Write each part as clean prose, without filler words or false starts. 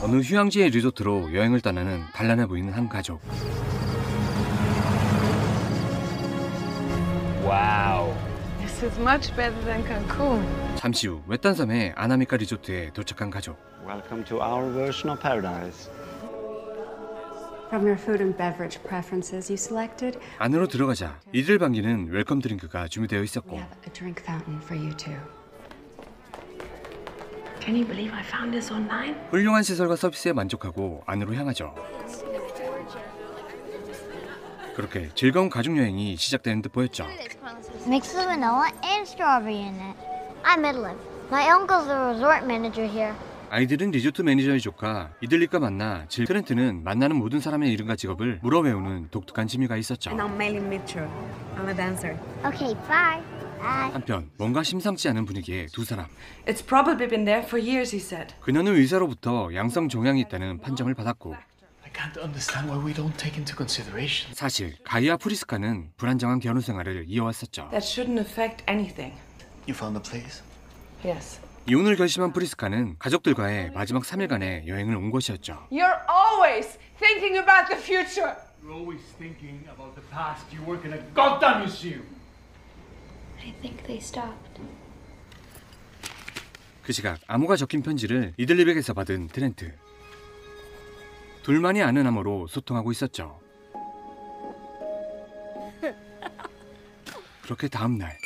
어느 휴양지의 리조트로 여행을 떠나는 단란해 보이는 한 가족. 와우. This is much better than Cancun. 잠시 후 외딴 섬의 아나미카 리조트에 도착한 가족. Welcome to our version of paradise. From your food and beverage preferences you selected, 안으로 들어가자 이들 반기는 웰컴 드링크가 준비되어 있었고 we have a drink fountain for you too. Can you believe I found this online? 훌륭한 시설과 서비스에 만족하고 안으로 향하죠. 그렇게 즐거운 가족 여행이 시작되는 듯 보였죠. Mix of vanilla and strawberry in it. I'm Edelyn. My uncle's the resort manager here. 아이들은 리조트 매니저의 조카 이들리과 만나 트렌트는 만나는 모든 사람의 이름과 직업을 물어 외우는 독특한 취미가 있었죠. And I'm Maylin Mitchell. I'm a dancer. Okay, bye. 한편 뭔가 심상치 않은 분위기에 두 사람. It's probably been there for years, he said. 그녀는 의사로부터 양성 종양이 있다는 판정을 받았고 I can't understand why we don't take into consideration. 사실 가이아 프리스카는 불안정한 결혼 생활을 이어왔었죠. That shouldn't affect anything. You found the place? Yes. 이혼을 결심한 프리스카는 가족들과의 마지막 3일간의 여행을 온 것이었죠. You're always thinking about the future. You're always thinking about the past. You work in a goddamn museum. I think they stopped. 그 시각 암호가 적힌 편지를 이들리백에서 받은 트렌트. 둘만이 아는 암호로 소통하고 있었죠. 그렇게 다음 날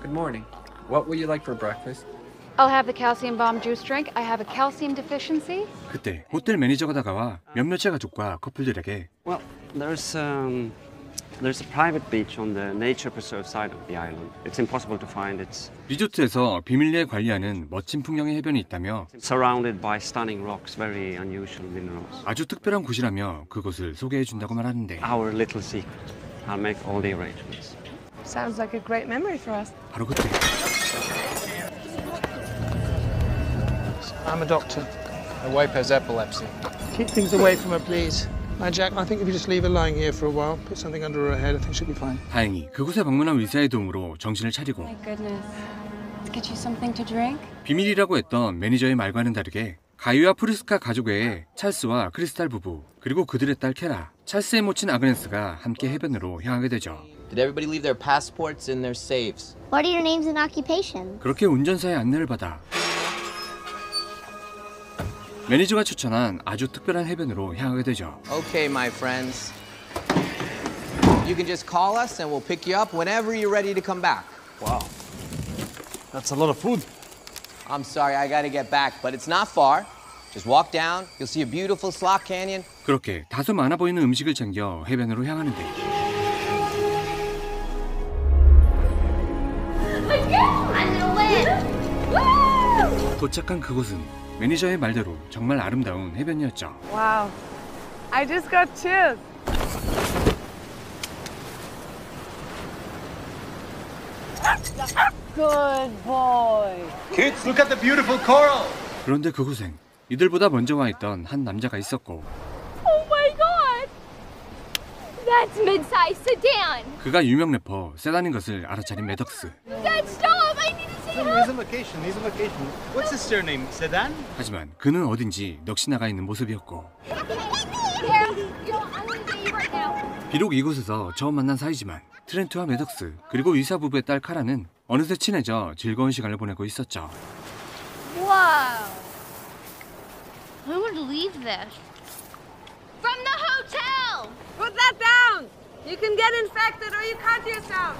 Good morning. What would you like for breakfast? I'll have the calcium bomb juice drink. I have a calcium deficiency. 그때 호텔 매니저가 다가와 몇몇의 가족과 커플들에게 Well, there's a private beach on the nature preserve side of the island. It's impossible to find. It's 리조트에서 비밀리에 관리하는 멋진 풍경의 해변이 있다며 surrounded by stunning rocks, very unusual minerals. 아주 특별한 곳이라며 그곳을 소개해준다고 말하는데 Our little secret. I'll make all the arrangements. Sounds like a great memory for us. 바로 그때 I'm a doctor. My wife has epilepsy. Keep things away from her, please. Jack, I think if you just leave her lying here for a while, put something under her head, I think she'll be fine. 다행히 그곳에 방문한 의사의 도움으로 정신을 차리고 My goodness. Let's get you something to drink. 비밀이라고 했던 매니저의 말과는 다르게 가이와 프리스카 가족 외에 찰스와 크리스탈 부부 그리고 그들의 딸 케라, 찰스의 모친 아그네스가 함께 해변으로 향하게 되죠. Did everybody leave their passports in their safes? What are your names and occupations? 그렇게 운전사의 안내를 받아 매니저가 추천한 아주 특별한 해변으로 향하게 되죠. Okay, my friends. You can just call us and we'll pick you up whenever you're ready to come back. Wow. That's a lot of food. I'm sorry, I gotta get back, but it's not far. Just walk down, you'll see a beautiful slot canyon. 그렇게 다소 많아 보이는 음식을 챙겨 해변으로 향하는데 도착한 그곳은 매니저의 말대로 정말 아름다운 해변이었죠. Wow. I just got chills. Good boy. Kids, look at the beautiful coral. 그런데 그곳엔 이들보다 먼저 와 있던 한 남자가 있었고 Oh my god! That's mid-size sedan! 그가 유명 래퍼 세단인 것을 알아차린 매덕스. Dad, stop! I need to see him! He's on vacation. He's on vacation. What's his surname? Sedan? 하지만 그는 어딘지 넋이 나가 있는 모습이었고 비록 이곳에서 처음 만난 사이지만 트렌트와 매덕스 그리고 의사 부부의 딸 카라는 어느새 친해져 즐거운 시간을 보내고 있었죠. Wow! Who would leave this? From the hotel! Put that down! You can get infected or you cut yourself.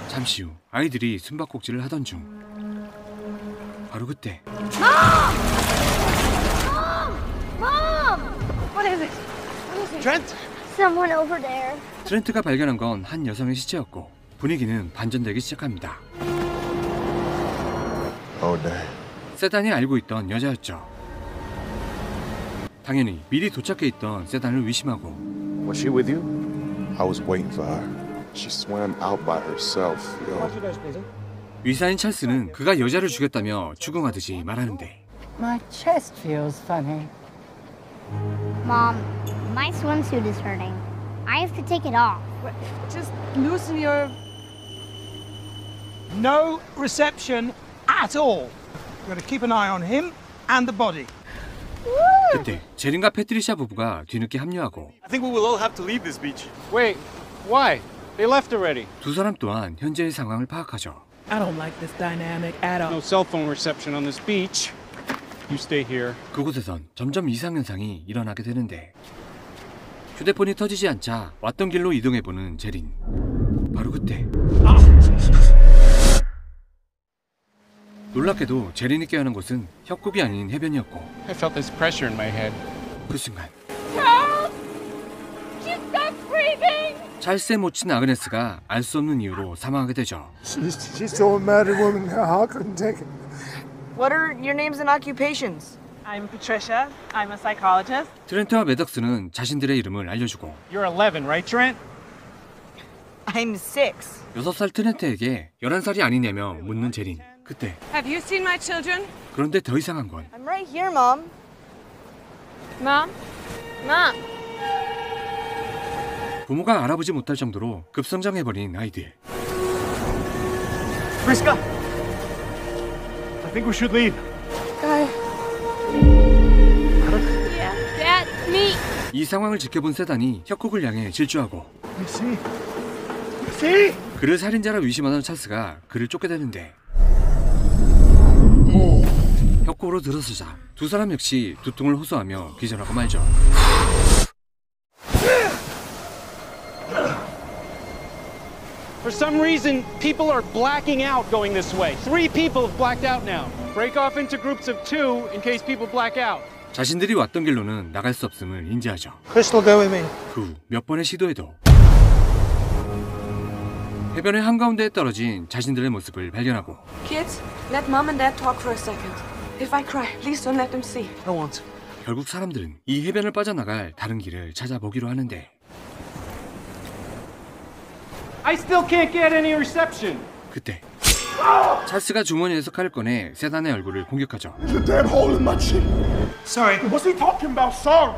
잠시 후 아이들이 숨바꼭질을 하던 중 바로 그때 Mom! What is it? What is it? Trent? Someone over there. 트렌트가 발견한 건 한 여성의 시체였고 분위기는 반전되기 시작합니다. Oh, no. 세단이 알고 있던 여자였죠. 당연히 미리 도착해 있던 세단을 의심하고 Was she with you? I was waiting for her. She swam out by herself. Yo. 의사인 찰스는 그가 여자를 죽였다며 추궁하듯이 말하는데 My chest feels funny. Mom, my swimsuit is hurting. I have to take it off. Just loosen your... No reception at all. We're going to keep an eye on him and the body. 그때 제린과 패트리샤 부부가 뒤늦게 합류하고 I think we will all have to leave this beach. Wait, why? They left already. 두 사람 또한 현재의 상황을 파악하죠. I don't like this dynamic at all. No cell phone reception on this beach. You stay here. 그곳에선 점점 이상현상이 일어나게 되는데 휴대폰이 터지지 않자 왔던 길로 이동해보는 제린. 바로 그때 놀랍게도 제린이 깨어난 곳은 협곡이 아닌 해변이었고 I felt this pressure in my head. 그 순간 Help! She stopped breathing! 찰스의 모친 아그네스가 알 수 없는 이유로 사망하게 되죠. She's so mad at women. I couldn't take it. What are your names and occupations? I'm Patricia. I'm a psychologist. 트렌트와 매덕스는 자신들의 이름을 알려주고 You're 11, right, Trent? I'm 6. 6살 트렌트에게 11살이 아니냐며 묻는 제린. 그때 Have you seen my children? 그런데 더 이상한 건 I'm right here, Mom. Mom? Mom? 부모가 알아보지 못할 정도로 급성장해버린 아이들. Priska! I think we should leave. Guy. Yeah, Dad, me. 이 상황을 지켜본 세단이 협곡을 향해 질주하고 See? 그를 살인자라 의심하던 찰스가 그를 쫓게 되는데 협곡으로 들어서자 두 사람 역시 두통을 호소하며 기절하고 말죠. For some reason, people are blacking out going this way. 3 people have blacked out now. Break off into groups of 2 in case people black out. 자신들이 왔던 길로는 나갈 수 없음을 인지하죠. Crystal, go with me. 그 후 몇 번의 시도에도 해변의 한가운데에 떨어진 자신들의 모습을 발견하고 Kids, let Mom and Dad talk for a second. If I cry, please don't let them see. I want. 결국 사람들은 이 해변을 빠져나갈 다른 길을 찾아보기로 하는데 I still can't get any reception. 그때 찰스가 주머니에서 칼을 꺼내 세단의 얼굴을 공격하죠. There's a dead hole in my chin. Sorry. What's he talking about, salt?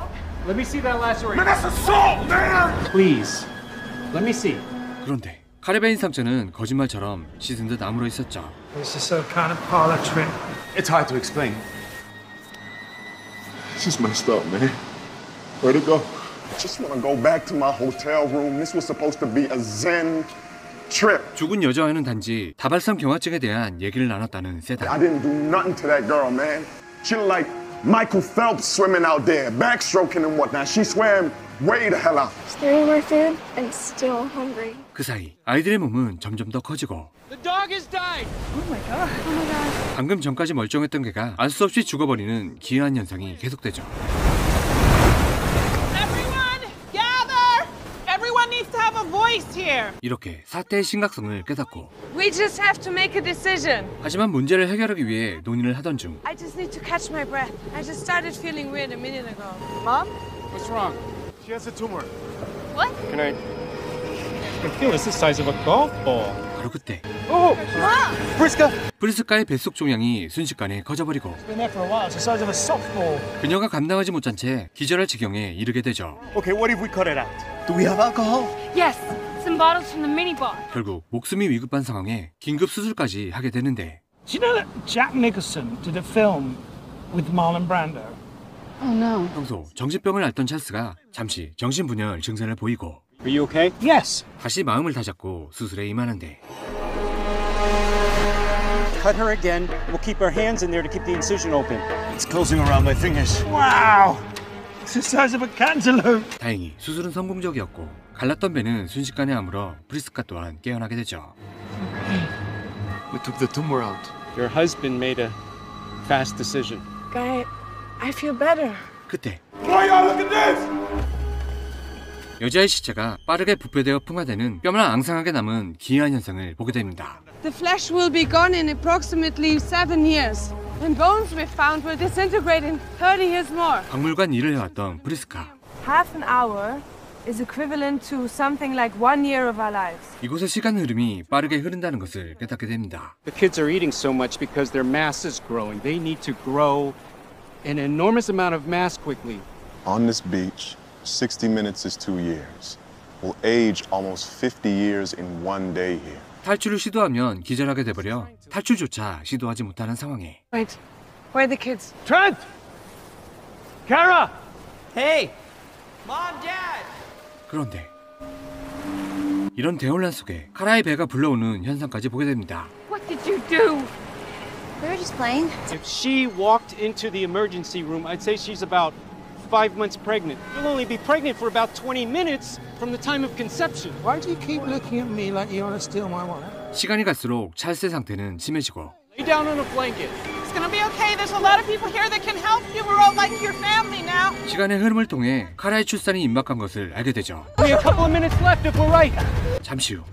Let me see that laceration. Man, that's assault, man! Please. Let me see. 그런데 칼에 베인 상처는 거짓말처럼 씻은 듯 아물어 있었죠. This is some kind of parlor trick. It's hard to explain. She's messed up, man. Where'd it go? Just want to go back to my hotel room. This was supposed to be a zen trip. 죽은 여자와는 단지 다발성 경화증에 대한 얘기를 나눴다는 세단. I didn't do nothing to that girl, man. She looked like Michael Phelps swimming out there, backstroking and whatnot. She swam way the hell out. Staring my food and still hungry. 그 사이 아이들의 몸은 점점 더 커지고 The dog has died. Oh my god. Oh my god. 방금 전까지 멀쩡했던 개가 알 수 없이 죽어버리는 기이한 현상이 계속되죠. Everyone needs to have a voice here. 이렇게 사태의 심각성을 깨닫고 We just have to make a decision. 하지만 문제를 해결하기 위해 논의를 하던 중 I just need to catch my breath. I just started feeling weird a minute ago. Mom? What's wrong? She has a tumor. What? Can I feel it's the size of a golf ball. 바로 그때 Oh! Priska! 프리스카의 뱃속 종양이 순식간에 커져버리고 Been there for a while. It's the size of a softball. 그녀가 감당하지 못한 채 기절할 지경에 이르게 되죠. Okay, what if we cut it out? Do we have alcohol? Yes, some bottles from the minibar. 결국 목숨이 위급한 상황에 긴급 수술까지 하게 되는데 Do you know that Jack Nicholson did a film with Marlon Brando? Oh no. 평소 정신병을 앓던 찰스가 잠시 정신분열 증세를 보이고 Are you okay? Yes. 다시 마음을 다잡고 수술에 임하는데 Cut her again. We'll keep our hands in there to keep the incision open. It's closing around my fingers. Wow. It's the size of a cantaloupe. 다행히 수술은 성공적이었고 갈랐던 배는 순식간에 아물어 프리스카 또한 깨어나게 되죠. We took the tumor out. Your husband made a fast decision. Guy, I feel better. 그때 Boy, y'all look at this! 여자의 시체가 빠르게 부패되어 풍화되는 뼈만 앙상하게 남은 기이한 현상을 보게 됩니다. The flesh will be gone in approximately 7 years. And bones we found will disintegrate in 30 years more. 박물관 일을 해왔던 프리스카. Half an hour is equivalent to something like 1 year of our lives. 이곳의 시간 흐름이 빠르게 흐른다는 것을 깨닫게 됩니다. The kids are eating so much because their mass is growing. They need to grow an enormous amount of mass quickly. On this beach, 60 minutes is 2 years. We'll age almost 50 years in 1 day here. 탈출을 시도하면 기절하게 돼버려 탈출조차 시도하지 못하는 상황에. Wait, where are the kids? Trent! Kara! Hey! Mom, Dad! 그런데 이런 대혼란 속에 카라의 배가 불러오는 현상까지 보게 됩니다. What did you do? We were just playing. If she walked into the emergency room, I'd say she's about 5 months pregnant. You'll only be pregnant for about 20 minutes from the time of conception. Why do you keep looking at me like you want to steal my wallet? 시간이 갈수록 찰스의 상태는 심해지고 Lay down on a blanket. It's gonna be okay. There's a lot of people here that can help you. We're all like your family now. 시간의 흐름을 통해 카라의 출산이 임박한 것을 알게 되죠. Only a couple of minutes left if we're right. 잠시 후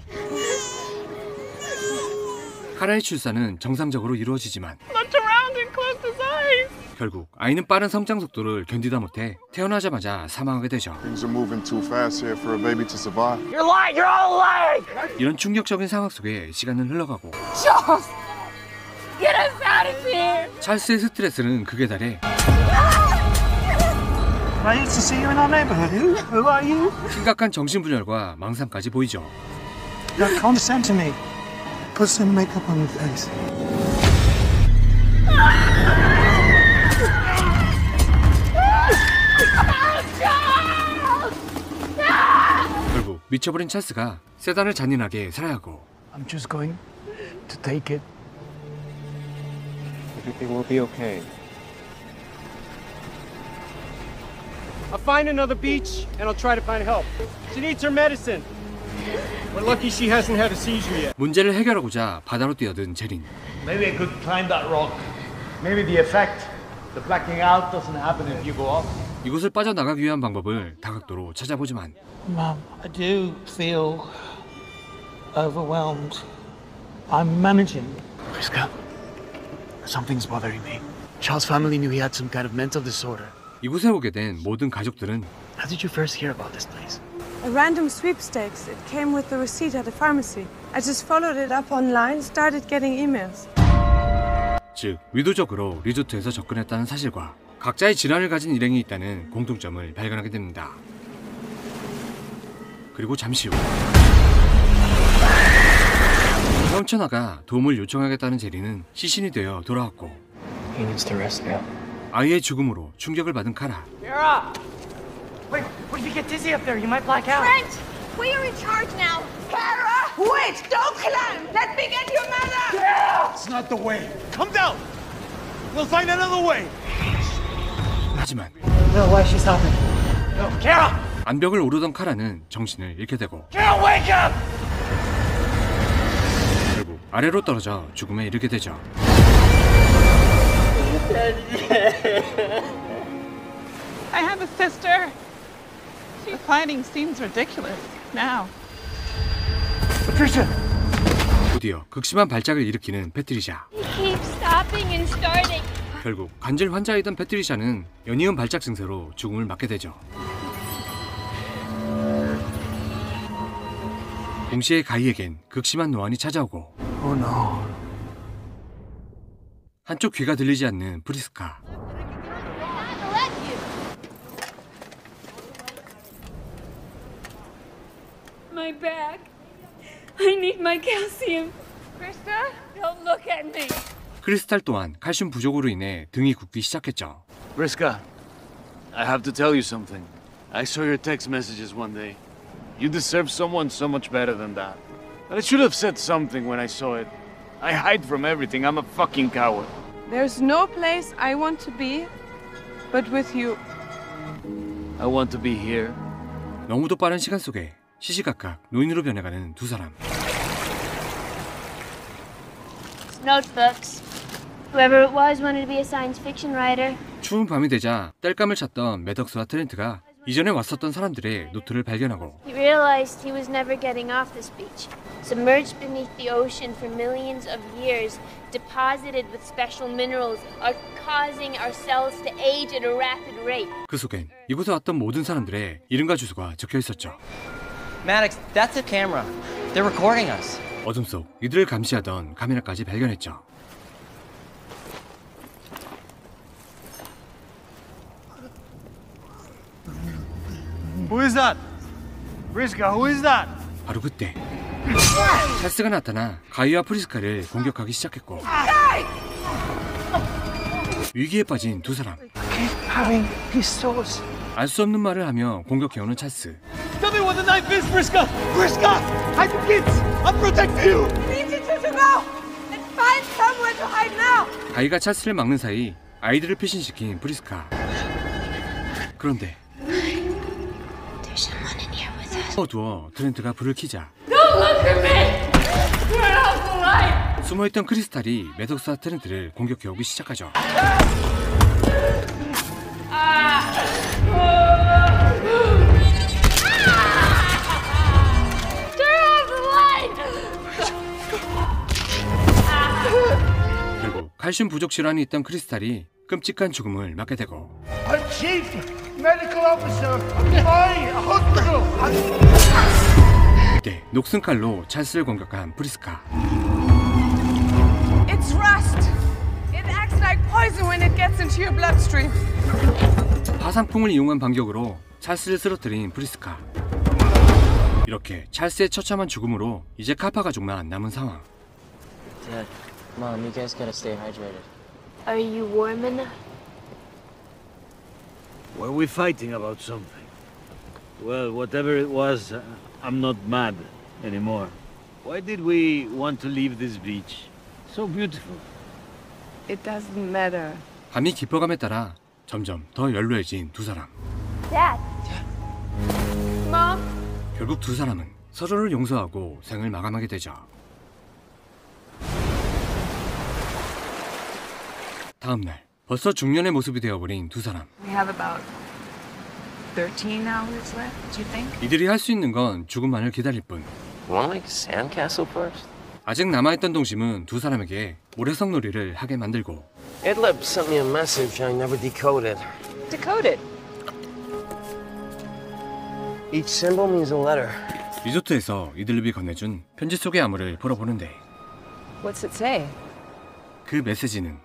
카라의 출산은 정상적으로 이루어지지만 Looked around and closed his eyes. 결국 아이는 빠른 성장 속도를 견디다 못해 태어나자마자 사망하게 되죠. Things are moving too fast here for a baby to survive. You're lying. You're all lying. 이런 충격적인 상황 속에 시간은 흘러가고 Charles, get us out of here. 찰스의 스트레스는 극에 달해 I used to see you in our neighborhood. Who are you? 심각한 정신분열과 망상까지 보이죠. Look, condescend to me. Put some makeup on your face. 결국 미쳐버린 찰스가 세단을 잔인하게 살해하고 I'm just going to take it. Everything will be okay. I'll find another beach and I'll try to find help. She needs her medicine. We're lucky she hasn't had a seizure yet. 문제를 해결하고자 바다로 뛰어든 제린. Maybe I could climb that rock. Maybe the effect, the blacking out doesn't happen if you go off. 이곳을 빠져나가기 위한 방법을 다각도로 찾아보지만 Mum, I do feel overwhelmed. I'm managing. Priska, something's bothering me. Charles' family knew he had some kind of mental disorder. 이곳에 오게 된 모든 가족들은 How did you first hear about this place? A random sweepstakes. It came with the receipt at the pharmacy. I just followed it up online, started getting emails. 즉 의도적으로 리조트에서 접근했다는 사실과 각자의 질환을 가진 일행이 있다는 공통점을 발견하게 됩니다. 그리고 잠시 후 헤엄쳐나가 도움을 요청하겠다는 제리는 시신이 되어 돌아왔고 He needs to rest now. 아이의 죽음으로 충격을 받은 카라. Kara! Wait, what if you get dizzy up there? You might black out. Trent, we are in charge now. Kara! Wait! Don't climb! Let me get your mother! It's not the way. Come down. We'll find another way. 하지만 No, why she's helping? No, Kara! 암벽을 오르던 카라는 정신을 잃게 되고 Kara, wake up! 결국 아래로 떨어져 죽음에 이르게 되죠. I have a sister. She's fighting seems ridiculous now. Patricia! 드디어 극심한 발작을 일으키는 패트리샤. He keeps stopping and starting. 결국 관절 환자이던 패트리샤는 연이은 발작 증세로 죽음을 맞게 되죠. 동시에 가이에겐 극심한 노안이 찾아오고 Oh no. 한쪽 귀가 들리지 않는 프리스카. My back. I need my calcium. Krista, don't look at me. 크리스탈 또한 칼슘 부족으로 인해 등이 굽기 시작했죠. Priska, I have to tell you something. I saw your text messages one day. You deserve someone so much better than that. I should have said something when I saw it. I hide from everything. I'm a fucking coward. There's no place I want to be but with you. I want to be here. 너무도 빠른 시간 속에 시시각각 노인으로 변해가는 두 사람. Notebooks. Whoever it was wanted to be a science fiction writer. 추운 밤이 되자 땔감을 찾던 매덕스와 트렌트가 이전에 왔었던 사람들의 노트를 발견하고 He realized he was never getting off this beach. submerged beneath the ocean for millions of years, deposited with special minerals, are causing our cells to age at a rapid rate. 그 속엔 이곳에 왔던 모든 사람들의 이름과 주소가 적혀 있었죠. Maddox, that's a camera. They're recording us. 어둠 속 이들을 감시하던 카메라까지 발견했죠. Who is that? Vriska, who is that? 바로 그때 찰스가 나타나 가이와 프리스카를 공격하기 시작했고 위기에 빠진 두 사람. 알 수 없는 말을 하며 공격해오는 찰스. Tell me what the knife is, Vriska! Vriska! Hide the kids! I'll protect you! We need you two to go! Let's find somewhere to hide now! 가이가 찰스를 막는 사이 아이들을 피신시킨 프리스카. 그런데 어두워 트렌트가 불을 켜자 Don't look at me! Turn off the light! 숨어있던 크리스탈이 매덕스와 트렌트를 공격해오기 시작하죠. 결국 칼슘 부족 질환이 있던 크리스탈이 끔찍한 죽음을 맞게 되고 I'm Chief Medical Officer of my hospital! 그때 녹슨 칼로 찰스를 공격한 프리스카. It's rust! It acts like poison when it gets into your bloodstream. 화상풍을 이용한 반격으로 찰스를 쓰러뜨린 프리스카. 이렇게 찰스의 처참한 죽음으로 이제 카파 가족만 남은 상황. Dad, Mom, you guys gotta stay hydrated. Are you warm enough? Were we fighting about something? Well, whatever it was, I'm not mad anymore. Why did we want to leave this beach? So beautiful. It doesn't matter. 밤이 깊어감에 따라 점점 더 연로해진 두 사람. Dad. Mom. 결국 두 사람은 서로를 용서하고 생을 마감하게 되죠. 다음 날 벌써 중년의 모습이 되어버린 두 사람. We have about 13 hours left, do you think? 이들이 할 수 있는 건 죽음만을 기다릴 뿐. Want to make a sandcastle first? 아직 남아있던 동심은 두 사람에게 모래성 놀이를 하게 만들고 Idlib sent me a message I never decoded. Decode it. Each symbol means a letter. 리조트에서 이들립이 건네준 편지 속의 암호를 풀어보는데 What's it say? 그 메시지는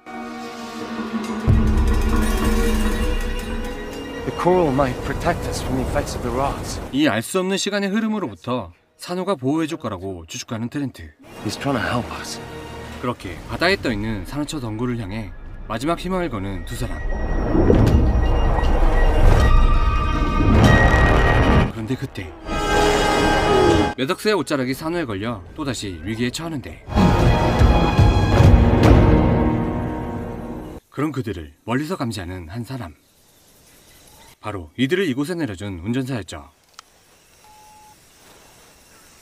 The coral might protect us from the effects of the rods. 이 알 수 없는 시간의 흐름으로부터 산호가 보호해줄 거라고 추측하는 트렌트. He's trying to help us. 그렇게 바다에 떠있는 산호초 덩굴을 향해 마지막 희망을 거는 두 사람. 그런데 그때 매덕스의 옷자락이 산호에 걸려 또다시 위기에 처하는데 그런 그들을 멀리서 감시하는 한 사람. 바로 이들을 이곳에 내려준 운전사였죠.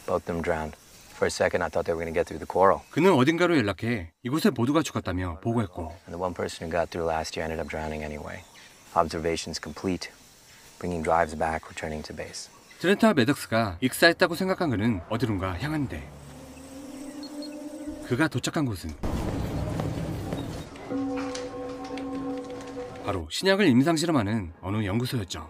Both them drowned. For a second, I thought they were going to get through the coral. 그는 어딘가로 연락해 이곳에 모두가 죽었다며 보고했고 And the one person who got through last year ended up drowning anyway. Observations complete. Bringing drives back, returning to base. 트렌트와 매덕스가 익사했다고 생각한 그는 어디론가 향하는데 그가 도착한 곳은 바로 신약을 임상실험하는 어느 연구소였죠.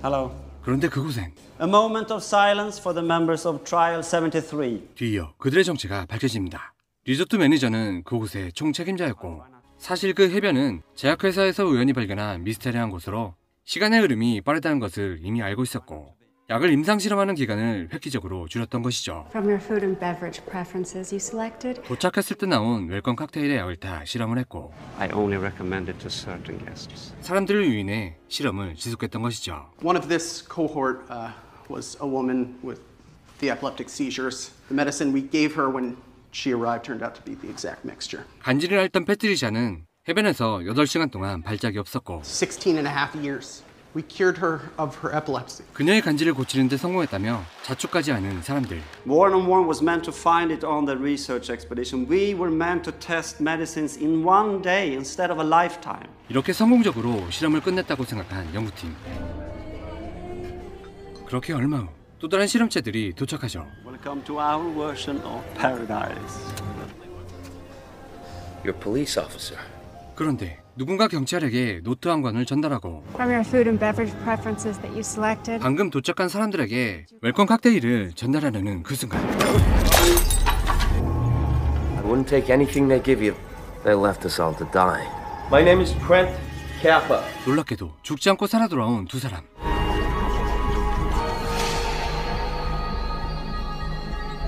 Hello. 그런데 그곳엔 A moment of silence for the members of Trial 73. 뒤이어 그들의 정체가 밝혀집니다. 리조트 매니저는 그곳의 총책임자였고 사실 그 해변은 제약회사에서 우연히 발견한 미스테리한 곳으로 시간의 흐름이 빠르다는 것을 이미 알고 있었고 약을 임상실험하는 기간을 획기적으로 줄였던 것이죠. From your food and beverage preferences, you selected. 도착했을 때 나온 웰컴 칵테일의 약을 타 실험을 했고 I only recommend it to certain guests. 사람들을 유인해 실험을 지속했던 것이죠. One of this cohort was a woman with the epileptic seizures. The medicine we gave her when she arrived turned out to be the exact mixture. 간질을 앓던 패트리샤는 해변에서 8시간 동안 발작이 없었고 16 and a half years. We cured her of her epilepsy. 그녀의 간질을 고치는 데 성공했다며 자축까지 하는 사람들. Warren & Warren was meant to find it on the research expedition. We were meant to test medicines in one day instead of a lifetime. 이렇게 성공적으로 실험을 끝냈다고 생각한 연구팀. 그렇게 얼마 후 또 다른 실험체들이 도착하죠. Welcome to our version of paradise. You're a police officer. 그런데 누군가 경찰에게 노트 한 권을 전달하고 From your food and beverage preferences that you selected. 방금 도착한 사람들에게 웰컴 칵테일을 전달하려는 그 순간 I wouldn't take anything they give you. They left us all to die. My name is Trent Kappa. 놀랍게도 죽지 않고 살아 돌아온 두 사람.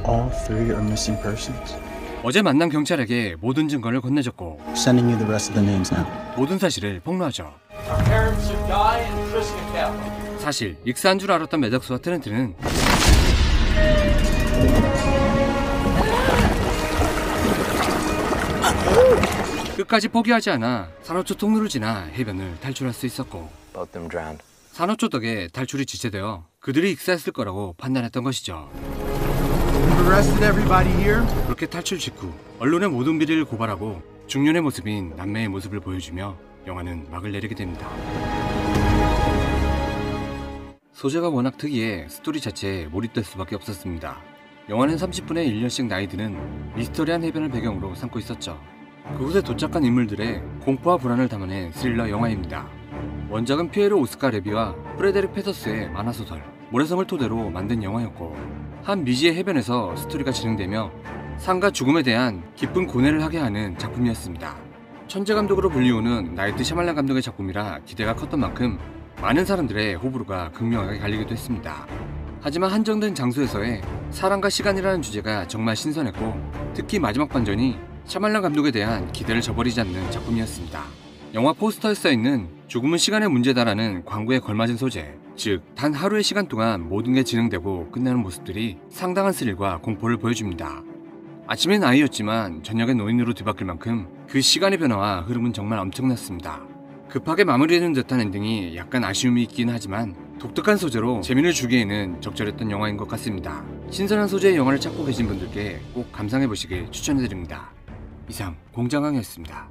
All three are missing persons. 어제 만난 경찰에게 모든 증거를 건네줬고 Sending you the rest of the names now. 모든 사실을 폭로하죠. Our parents are Guy and Trista Kappa. 사실 익사한 줄 알았던 매덕스와 트렌트는 끝까지 포기하지 않아 산호초 통로를 지나 해변을 탈출할 수 있었고 Both them drowned. 산호초 덕에 탈출이 지체되어 그들이 익사했을 거라고 판단했던 것이죠. You've arrested everybody here? 그렇게 탈출 직후 언론의 모든 비리를 고발하고 중년의 모습인 남매의 모습을 보여주며 영화는 막을 내리게 됩니다. 소재가 워낙 특이해 스토리 자체에 몰입될 수밖에 없었습니다. 영화는 30분에 1년씩 나이 드는 미스터리한 해변을 배경으로 삼고 있었죠. 그곳에 도착한 인물들의 공포와 불안을 담아낸 스릴러 영화입니다. 원작은 피에로 오스카 레비와 프레데릭 페터스의 만화소설 모래성을 토대로 만든 영화였고 한 미지의 해변에서 스토리가 진행되며 삶과 죽음에 대한 깊은 고뇌를 하게 하는 작품이었습니다. 천재 감독으로 불리우는 나이트 샤말란 감독의 작품이라 기대가 컸던 만큼 많은 사람들의 호불호가 극명하게 갈리기도 했습니다. 하지만 한정된 장소에서의 사랑과 시간이라는 주제가 정말 신선했고 특히 마지막 반전이 샤말란 감독에 대한 기대를 저버리지 않는 작품이었습니다. 영화 포스터에 써있는 조금은 시간의 문제다라는 광고에 걸맞은 소재, 즉 단 하루의 시간 동안 모든 게 진행되고 끝나는 모습들이 상당한 스릴과 공포를 보여줍니다. 아침엔 아이였지만 저녁엔 노인으로 뒤바뀔 만큼 그 시간의 변화와 흐름은 정말 엄청났습니다. 급하게 마무리되는 듯한 엔딩이 약간 아쉬움이 있긴 하지만 독특한 소재로 재미를 주기에는 적절했던 영화인 것 같습니다. 신선한 소재의 영화를 찾고 계신 분들께 꼭 감상해보시길 추천해드립니다. 이상 공장왕이었습니다.